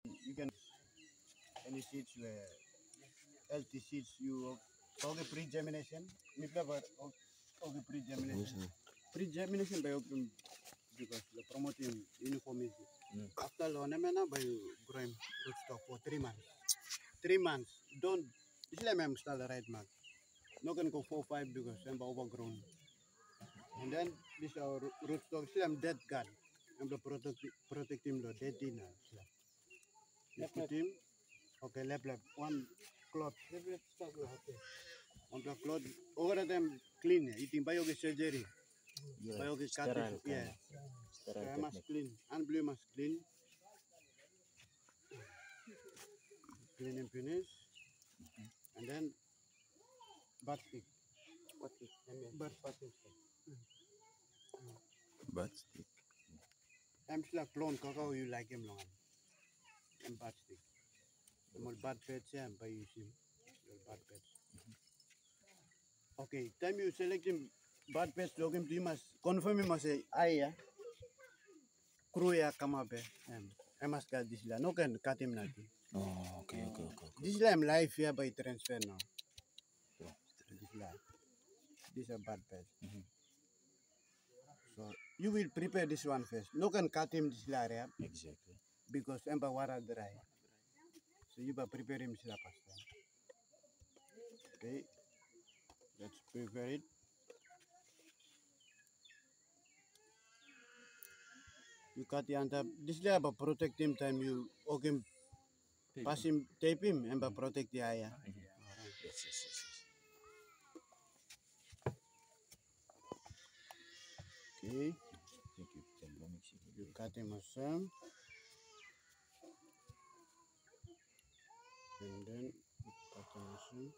You can any seeds where healthy seeds you okay pre-germination. Nipla okay pre-germination. Pre-germination by open because the promoting uniformity. After lonemena by growing rootstock for 3 months. 3 months. Don't this is like start the right month. Not gonna go 4 5 because I'm overgrown. And then this our rootstock still I'm dead guard. I'm the protect him the dead dinner. You put him okay left one cloth. On the cloth over them clean eating by surgery. By cut it, yeah. I must clean. And blue must clean. Clean and finish. And then bud stick. What stick? Bud stick. Bud stick. I'm still a clone cacao you like him long. And bud stick. More bud pets yeah, by using your bud pets. Okay, time you select him bud pets log him you must confirm him must say I crew ya come up I must cut this la no can cut him nothing. Oh, okay. This is I'm live here by transfer now. This live. This is a bad pet. So you will prepare this one first. No can cut him this area Exactly. because ember water dry. So you will prepare him sila pasta. Okay, let's prepare it. You cut the end up. This is about protect him time you okay pass him tape him and protect the eye. Yes. Okay, Thank you. you cut him a some and then you cut him a some.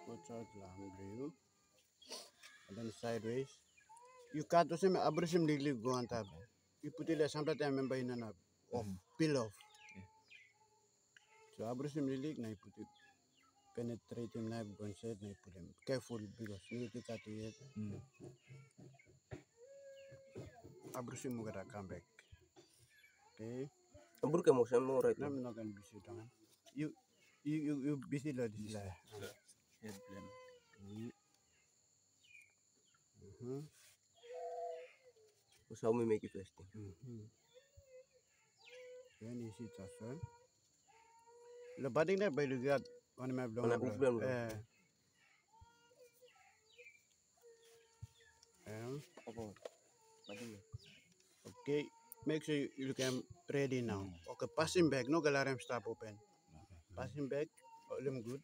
Watch out lamb you. And then sideways. You cut the same abrasive legally go on top. You put it some time member in an off peel off. So abrasive legally now you put it penetrate him knife go inside now you put him careful because you need to cut it. Abrasive mugara come back. Okay. Ambur ke mo sama right. I'm not gonna busy down. You busy like this lah. Head blend. What's how we make it first? Then you see just the budding that by the gut on my blown. Okay, make sure you can ready now. Okay, pass him back. No alarm stop open. Pass him back. All them good.